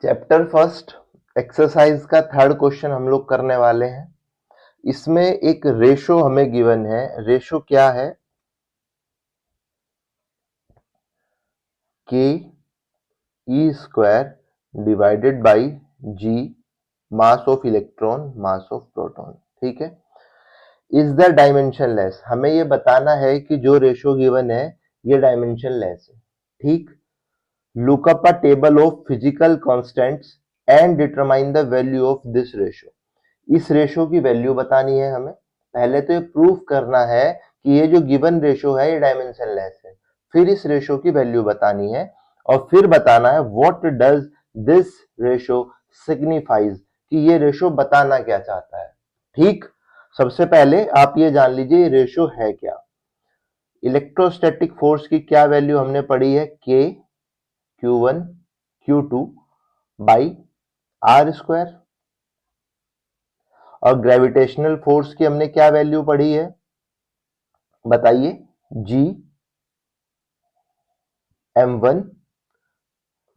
Chapter first exercise का third question हम लोग करने वाले हैं। इसमें एक रेशो हमें गिवन है। रेशो क्या है? K E square divided by G, mass of electron, mass of proton. ठीक है। Is the dimensionless. हमें ये बताना है कि जो रेशो गिवन है ये डायमेंशन लेस है। ठीक। Look up a table of physical constants and determine the value of this ratio. इस रेशो की वैल्यू बतानी है हमें। पहले तो ये प्रूफ करना है कि ये जो गिवन रेशो है ये डायमेंशन लेस है। फिर इस रेशो की वैल्यू बतानी है और फिर बताना है what does this ratio signifies, कि ये रेशो बताना क्या चाहता है। ठीक। सबसे पहले आप ये जान लीजिए ये रेशो है क्या। इलेक्ट्रोस्टैटिक फोर्स की क्या वैल्यू हमने पढ़ी है? के Q1 Q2 by R square. और ग्रेविटेशनल फोर्स की हमने क्या वैल्यू पढ़ी है? बताइए। G m1।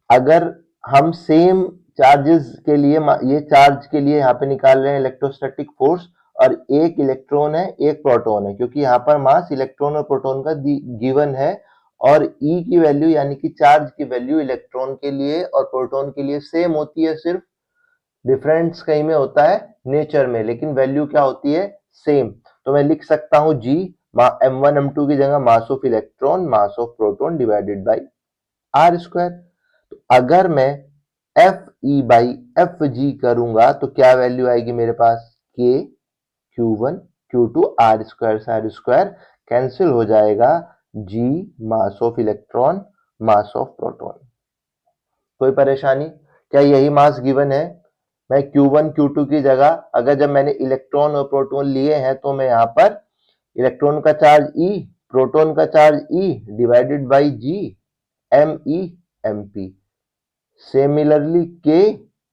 अगर हम सेम चार्जेस के लिए ये चार्ज के लिए यहाँ पे निकाल रहे हैं इलेक्ट्रोस्टैटिक फोर्स, और एक इलेक्ट्रॉन है एक प्रोटॉन है, क्योंकि यहाँ पर मास इलेक्ट्रॉन और प्रोटॉन का गिवन है, और E की वैल्यू यानी कि चार्ज की वैल्यू इलेक्ट्रॉन के लिए और प्रोटॉन के लिए सेम होती है। सिर्फ डिफरेंस कहीं में होता है नेचर में, लेकिन वैल्यू क्या होती है? सेम। तो मैं लिख सकता हूं G m1 m2 की जगह mass of electron mass of proton divided by R square. तो अगर मैं F E by F G करूंगा तो क्या वैल्यू आएगी मेरे पास? के Q1 Q2 आर स्क्वायर से आर स्क्वायर कैंसिल हो जाएगा। G mass of electron mass of proton. कोई परेशानी? क्या यही मास गिवन है? मैं Q1 Q2 की जगह अगर जब मैंने इलेक्ट्रॉन और प्रोटॉन लिए हैं तो मैं यहाँ पर इलेक्ट्रॉन का चार्ज E, प्रोटॉन का charge E divided by G M E M P. Similarly K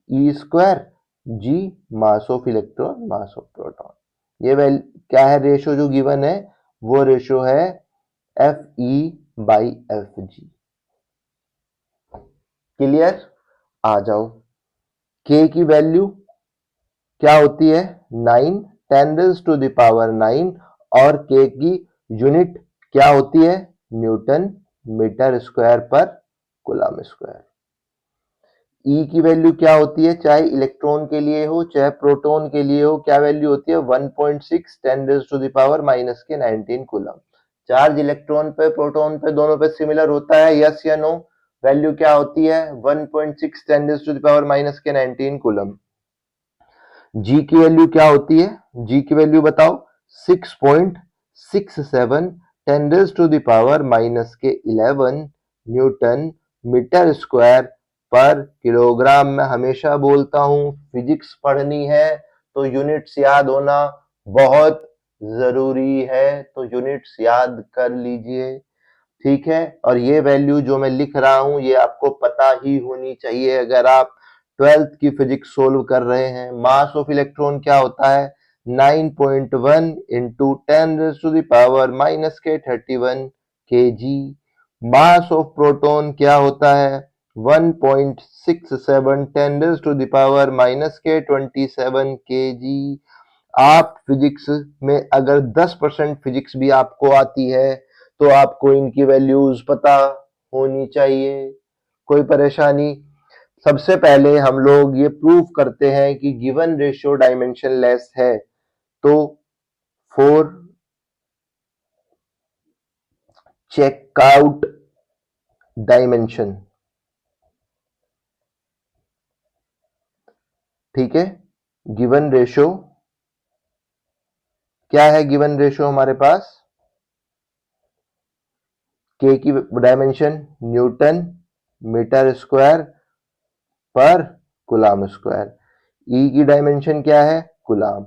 E square G mass of electron mass of proton. ये वैल्यू क्या है? रेशो जो गिवन है वो रेशो है F E by F G. Clear? आ जाओ। के की वैल्यू क्या होती है? 9 10 टू द पावर 9, और के की यूनिट क्या होती है? न्यूटन मीटर स्क्वायर पर कूलम स्क्वायर। ई की वैल्यू क्या होती है? चाहे इलेक्ट्रॉन के लिए हो चाहे प्रोटॉन के लिए हो, क्या वैल्यू होती है? 1.6 10 टू द पावर माइनस के 19 कूलम। चार्ज इलेक्ट्रॉन पे प्रोटॉन पे दोनों पे सिमिलर होता है, यस या नो? वैल्यू क्या होती है? 1.6 10 टू द पावर माइनस के 19 कूलम। जी की वैल्यू क्या होती है? जी की वैल्यू बताओ। 6.67 10 टू द पावर माइनस के 11 न्यूटन मीटर स्क्वायर पर किलोग्राम। मैं हमेशा बोलता हूं फिजिक्स पढ़नी है तो यूनिट्स याद होना बहुत जरूरी है, तो यूनिट्स याद कर लीजिए। ठीक है। और ये वैल्यू जो मैं लिख रहा हूं ये आपको पता ही होनी चाहिए अगर आप 12th की फिजिक्स सोल्व कर रहे हैं। मास ऑफ इलेक्ट्रॉन क्या होता है? 9.1 into 10 to the power minus के 31 kg। मास ऑफ प्रोटॉन क्या होता है? 1.67 10 टू द पावर माइनस के 27 kg। आप फिजिक्स में अगर 10% फिजिक्स भी आपको आती है तो आपको इनकी वैल्यूज पता होनी चाहिए। कोई परेशानी? सबसे पहले हम लोग ये प्रूव करते हैं कि गिवन रेशियो डायमेंशन लेस है। तो फॉर चेक आउट डायमेंशन, ठीक है, गिवन रेशियो क्या है? गिवन रेशियो हमारे पास के की डायमेंशन न्यूटन मीटर स्क्वायर पर कूलम स्क्वायर। ई की डायमेंशन क्या है? कूलम।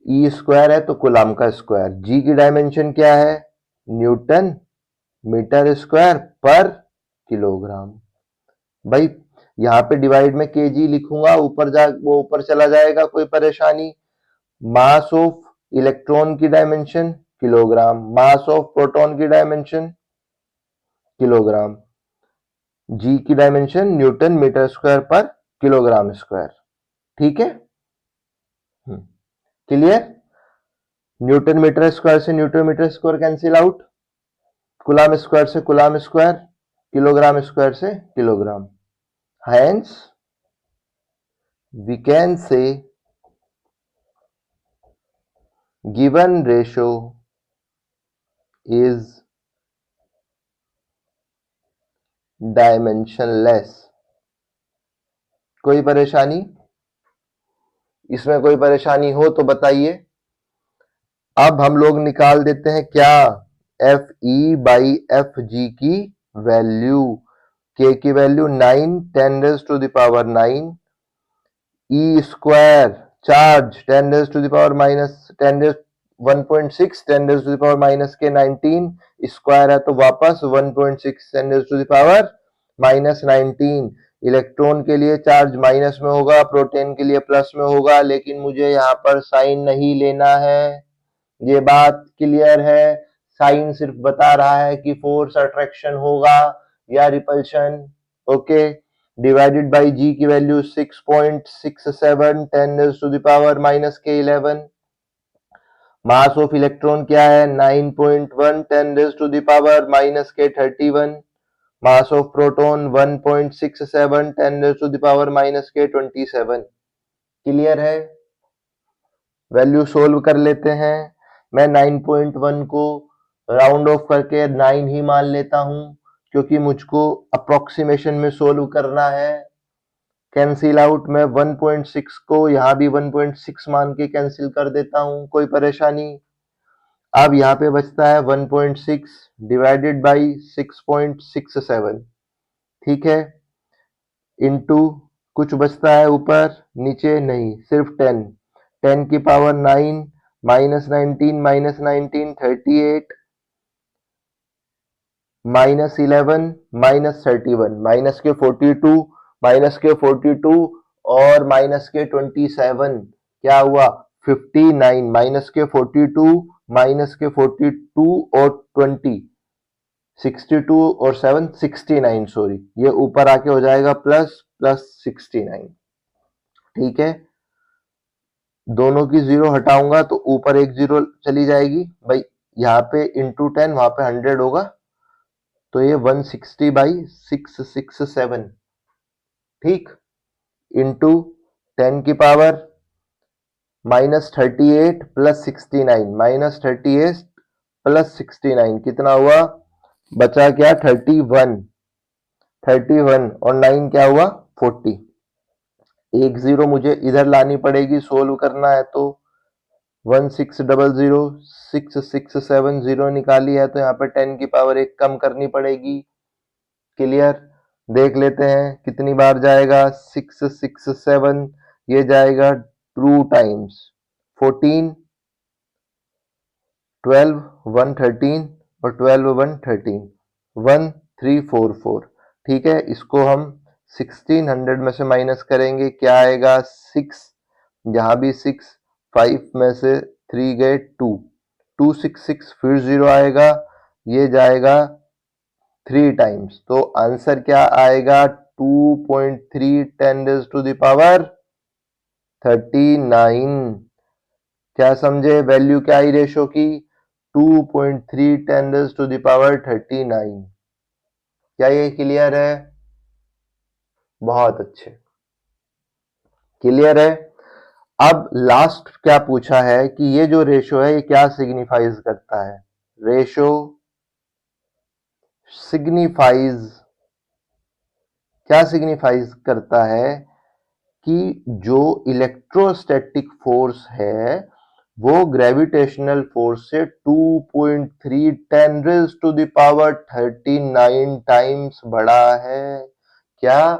ई स्क्वायर है तो कूलम का स्क्वायर। जी की डायमेंशन क्या है? न्यूटन मीटर स्क्वायर पर किलोग्राम। भाई यहां पे डिवाइड में केजी लिखूंगा, ऊपर जा वो ऊपर चला जाएगा, कोई परेशानी? मास ऑफ इलेक्ट्रॉन की dimension kilogram, mass of proton की डायमेंशन किलोग्राम। जी की डायमेंशन न्यूटन मीटर स्क्वायर पर किलोग्राम स्क्वायर। ठीक है, क्लियर। न्यूटन मीटर स्क्वायर से newton metre square cancel out, coulomb square से कुलाम स्क्वायर, किलोग्राम स्क्वायर से kilogram. Hence we can say given ratio is dimensionless. कोई परेशानी? इसमें कोई परेशानी हो तो बताइए। अब हम लोग निकाल देते हैं क्या, F E by F G की वैल्यू। के की value 9 10 raise to the power 9, e square charge 10 raise to the power minus 10 raise 1.6 10 raise to the power minus के 19, स्क्वायर है तो वापस 1.6 10 raise to the power minus 19। Electron के लिए charge minus में होगा, प्रोटॉन के लिए प्लस में होगा, लेकिन मुझे यहाँ पर साइन नहीं लेना है। ये बात क्लियर है। साइन सिर्फ बता रहा है कि फोर्स अट्रैक्शन होगा या repulsion. Okay, divided by G की value 6.67 10 raise to the power minus के 11। मास ऑफ इलेक्ट्रॉन क्या है, 9.1 10 raise to the power minus के 31। Mass of proton 1.67 10 raise to the power minus के 27। क्लियर है। वैल्यू सोल्व कर लेते हैं। मैं 9.1 को राउंड ऑफ करके 9 ही मान लेता हूं, क्योंकि मुझको अप्रोक्सीमेशन में सोल्व करना है। कैंसिल आउट, मैं 1.6 को यहां भी 1.6 मान के कैंसिल कर देता हूं, कोई परेशानी? अब यहाँ पे बचता है 1.6 डिवाइडेड बाई 6.67। ठीक है, इनटू कुछ बचता है ऊपर, नीचे नहीं, सिर्फ 10। 10 की power 9 minus 19 minus 19 38 minus 11 minus 31 minus के 42 माइनस के 42 और माइनस के 27 क्या हुआ 59 माइनस के 42 माइनस के 42 और 20 62 और 7 69, सॉरी ये ऊपर आके हो जाएगा प्लस प्लस 69। ठीक है, दोनों की जीरो हटाऊंगा तो ऊपर एक जीरो चली जाएगी भाई, यहाँ पे इंटू 10 वहां पे 100 होगा, तो ये 160 बाई 667। ठीक, इंटू 10 की power minus 38 plus 69 minus 38 plus 69 कितना हुआ, बचा क्या 31। 31 और 9 क्या हुआ 40। एक जीरो मुझे इधर लानी पड़ेगी, सोल्व करना है तो 1600 6670 निकाली है, तो यहाँ पे 10 की पावर एक कम करनी पड़ेगी। क्लियर, देख लेते हैं कितनी बार जाएगा 667, ये जाएगा 2 टाइम्स 14 12 113 और 12 113 1344। ठीक है, इसको हम 1600 में से माइनस करेंगे, क्या आएगा 6, यहाँ भी 6, 5 में से 3 गए 2, 266 फिर 0 आएगा, ये जाएगा 3 टाइम्स, तो आंसर क्या आएगा 2.3 10 रेज़ टू द पावर 39। क्या समझे, वैल्यू क्या आई रेशो की 2.3 10 रेज़ टू द पावर 39। क्या ये क्लियर है? बहुत अच्छे, क्लियर है। अब लास्ट क्या पूछा है कि ये जो रेशो है ये क्या सिग्निफाइज करता है, रेशो सिग्निफाइज, क्या सिग्निफाइज करता है कि जो इलेक्ट्रोस्टैटिक फोर्स है वो ग्रेविटेशनल फोर्स से 2.3 10 raise to the power 39 times बड़ा है। क्या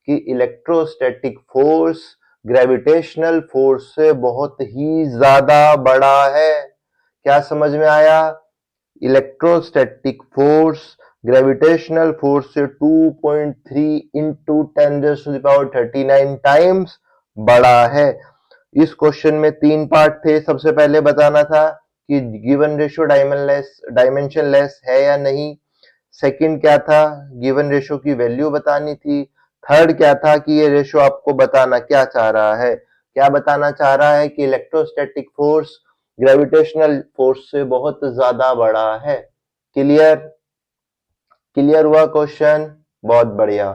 कि इलेक्ट्रोस्टैटिक फोर्स ग्रेविटेशनल फोर्स से बहुत ही ज्यादा बड़ा है। क्या समझ में आया? इलेक्ट्रोस्टैटिक फोर्स ग्रेविटेशनल फोर्स से 2.3 into 10 raise to the power 39 times बड़ा है। इस क्वेश्चन में 3 पार्ट थे। सबसे पहले बताना था कि गिवन रेशियो डायमेंशनलेस है या नहीं। सेकंड क्या था, गिवन रेशो की वैल्यू बतानी थी। थर्ड क्या था कि ये रेशो आपको बताना क्या चाह रहा है, क्या बताना चाह रहा है कि इलेक्ट्रोस्टैटिक फोर्स ग्रेविटेशनल फोर्स से बहुत ज्यादा बड़ा है। क्लियर? क्लियर हुआ क्वेश्चन? बहुत बढ़िया।